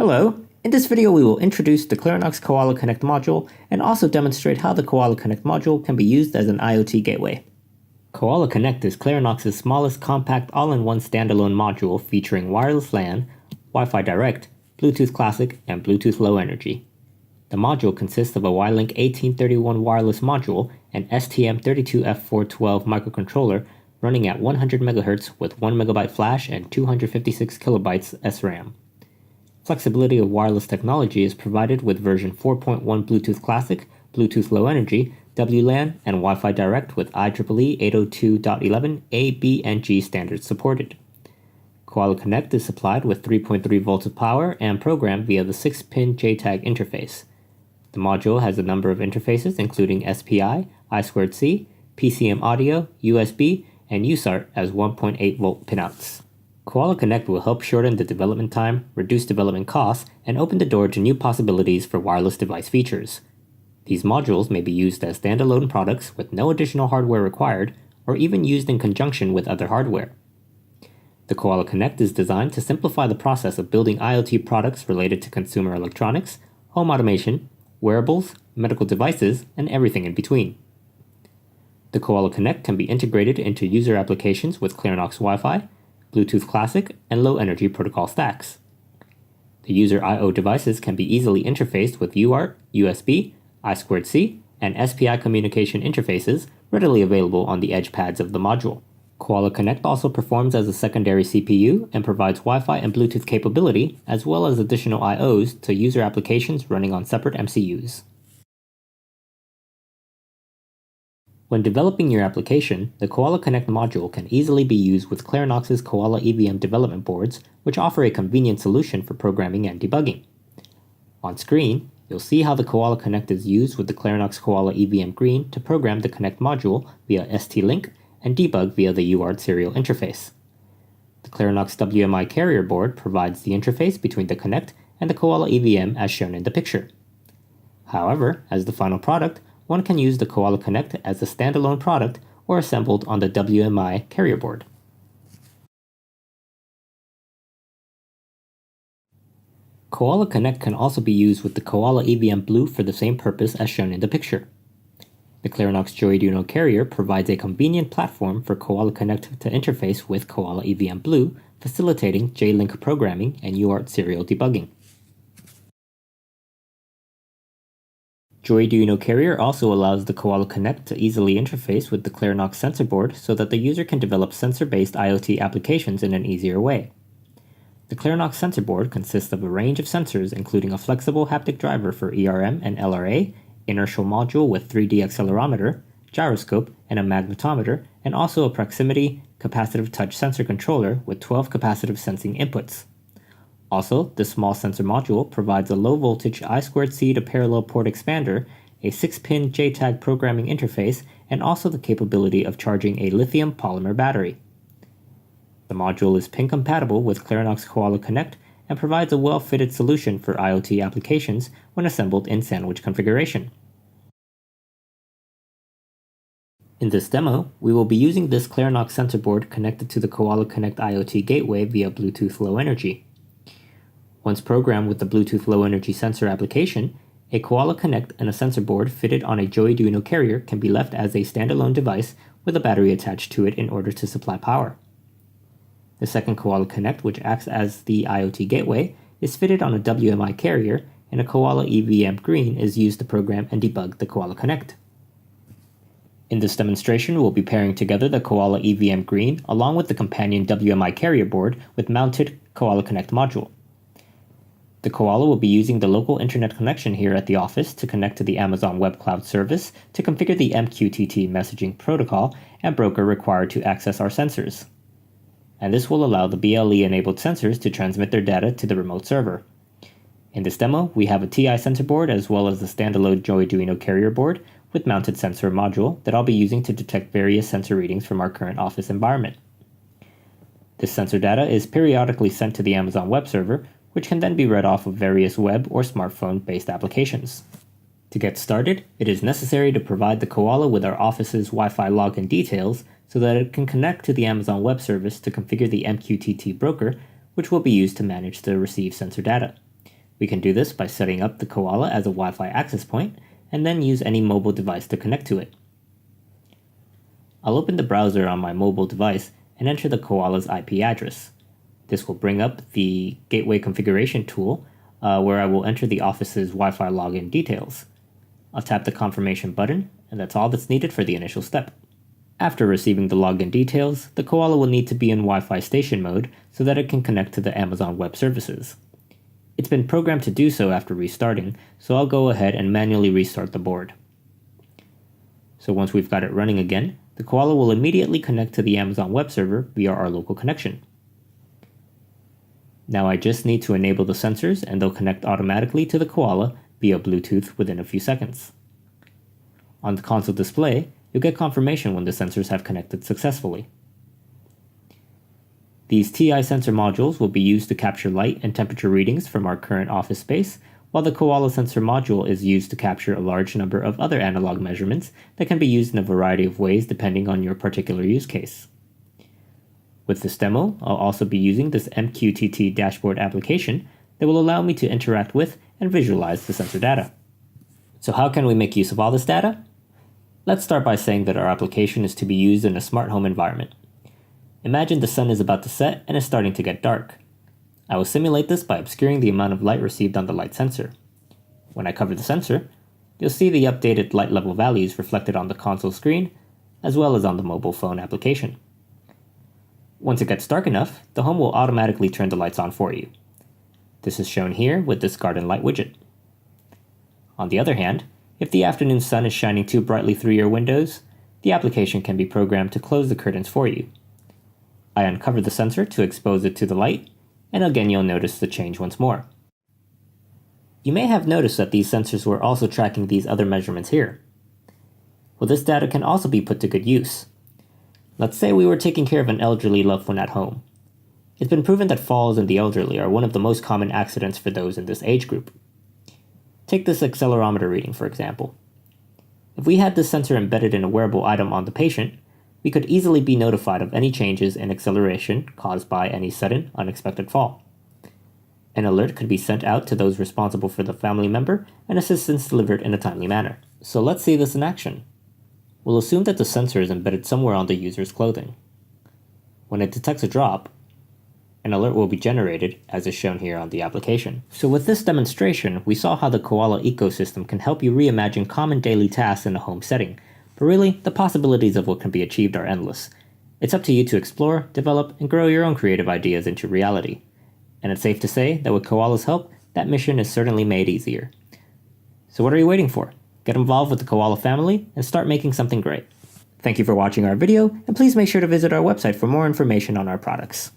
Hello! In this video we will introduce the Clarinox Koala Connect module and also demonstrate how the Koala Connect module can be used as an IoT gateway. Koala Connect is Clarinox's smallest compact all-in-one standalone module featuring wireless LAN, Wi-Fi Direct, Bluetooth Classic, and Bluetooth Low Energy. The module consists of a WiLink 1831 wireless module and STM32F412 microcontroller running at 100 MHz with 1 MB flash and 256 KB SRAM. Flexibility of wireless technology is provided with version 4.1 Bluetooth Classic, Bluetooth Low Energy, WLAN, and Wi-Fi Direct with IEEE 802.11 A, B, and G standards supported. Koala Connect is supplied with 3.3 volts of power and programmed via the 6-pin JTAG interface. The module has a number of interfaces including SPI, I2C, PCM audio, USB, and USART as 1.8 volt pinouts. Koala Connect will help shorten the development time, reduce development costs, and open the door to new possibilities for wireless device features. These modules may be used as standalone products with no additional hardware required, or even used in conjunction with other hardware. The Koala Connect is designed to simplify the process of building IoT products related to consumer electronics, home automation, wearables, medical devices, and everything in between. The Koala Connect can be integrated into user applications with Clarinox Wi-Fi, Bluetooth Classic, and Low Energy protocol stacks. The user I/O devices can be easily interfaced with UART, USB, I2C, and SPI communication interfaces readily available on the edge pads of the module. Koala Connect also performs as a secondary CPU and provides Wi-Fi and Bluetooth capability, as well as additional I/Os to user applications running on separate MCUs. When developing your application, the Koala Connect module can easily be used with Clarinox's Koala EVM development boards, which offer a convenient solution for programming and debugging. On screen, you'll see how the Koala Connect is used with the Clarinox Koala EVM Green to program the Connect module via ST-Link and debug via the UART serial interface. The Clarinox WMI carrier board provides the interface between the Connect and the Koala EVM as shown in the picture. However, as the final product, one can use the Koala Connect as a standalone product or assembled on the WMI carrier board. Koala Connect can also be used with the Koala EVM Blue for the same purpose as shown in the picture. The Clarinox Joy-Arduino carrier provides a convenient platform for Koala Connect to interface with Koala EVM Blue, facilitating J-Link programming and UART serial debugging. Joy-Arduino carrier also allows the Koala Connect to easily interface with the Clarinox sensor board so that the user can develop sensor-based IoT applications in an easier way. The Clarinox sensor board consists of a range of sensors including a flexible haptic driver for ERM and LRA, inertial module with 3D accelerometer, gyroscope, and a magnetometer, and also a proximity capacitive touch sensor controller with 12 capacitive sensing inputs. Also, this small sensor module provides a low-voltage I2C to parallel port expander, a 6-pin JTAG programming interface, and also the capability of charging a lithium polymer battery. The module is pin-compatible with Clarinox Koala Connect and provides a well-fitted solution for IoT applications when assembled in sandwich configuration. In this demo, we will be using this Clarinox sensor board connected to the Koala Connect IoT gateway via Bluetooth Low Energy. Once programmed with the Bluetooth Low Energy sensor application, a Koala Connect and a sensor board fitted on a Joy-Arduino carrier can be left as a standalone device with a battery attached to it in order to supply power. The second Koala Connect, which acts as the IoT gateway, is fitted on a WMI carrier, and a Koala EVM Green is used to program and debug the Koala Connect. In this demonstration, we'll be pairing together the Koala EVM Green along with the companion WMI carrier board with mounted Koala Connect module. The Koala will be using the local internet connection here at the office to connect to the Amazon Web Cloud Service to configure the MQTT messaging protocol and broker required to access our sensors. And this will allow the BLE-enabled sensors to transmit their data to the remote server. In this demo, we have a TI sensor board as well as the standalone Joy-Arduino carrier board with mounted sensor module that I'll be using to detect various sensor readings from our current office environment. This sensor data is periodically sent to the Amazon Web Server, which can then be read off of various web or smartphone-based applications. To get started, it is necessary to provide the Koala with our office's Wi-Fi login details so that it can connect to the Amazon Web Service to configure the MQTT broker, which will be used to manage the received sensor data. We can do this by setting up the Koala as a Wi-Fi access point, and then use any mobile device to connect to it. I'll open the browser on my mobile device and enter the Koala's IP address. This will bring up the gateway configuration tool where I will enter the office's Wi-Fi login details. I'll tap the confirmation button, and that's all that's needed for the initial step. After receiving the login details, the Koala will need to be in Wi-Fi station mode so that it can connect to the Amazon Web Services. It's been programmed to do so after restarting, so I'll go ahead and manually restart the board. So once we've got it running again, the Koala will immediately connect to the Amazon Web Server via our local connection. Now I just need to enable the sensors and they'll connect automatically to the Koala via Bluetooth within a few seconds. On the console display, you'll get confirmation when the sensors have connected successfully. These TI sensor modules will be used to capture light and temperature readings from our current office space, while the Koala sensor module is used to capture a large number of other analog measurements that can be used in a variety of ways depending on your particular use case. With this demo, I'll also be using this MQTT dashboard application that will allow me to interact with and visualize the sensor data. So how can we make use of all this data? Let's start by saying that our application is to be used in a smart home environment. Imagine the sun is about to set and is starting to get dark. I will simulate this by obscuring the amount of light received on the light sensor. When I cover the sensor, you'll see the updated light level values reflected on the console screen, as well as on the mobile phone application. Once it gets dark enough, the home will automatically turn the lights on for you. This is shown here with this garden light widget. On the other hand, if the afternoon sun is shining too brightly through your windows, the application can be programmed to close the curtains for you. I uncover the sensor to expose it to the light, and again you'll notice the change once more. You may have noticed that these sensors were also tracking these other measurements here. Well, this data can also be put to good use. Let's say we were taking care of an elderly loved one at home. It's been proven that falls in the elderly are one of the most common accidents for those in this age group. Take this accelerometer reading, for example. If we had this sensor embedded in a wearable item on the patient, we could easily be notified of any changes in acceleration caused by any sudden, unexpected fall. An alert could be sent out to those responsible for the family member and assistance delivered in a timely manner. So let's see this in action. We'll assume that the sensor is embedded somewhere on the user's clothing. When it detects a drop, an alert will be generated, as is shown here on the application. So with this demonstration, we saw how the Koala ecosystem can help you reimagine common daily tasks in a home setting. But really, the possibilities of what can be achieved are endless. It's up to you to explore, develop, and grow your own creative ideas into reality. And it's safe to say that with Koala's help, that mission is certainly made easier. So what are you waiting for? Get involved with the Koala family and start making something great. Thank you for watching our video, and please make sure to visit our website for more information on our products.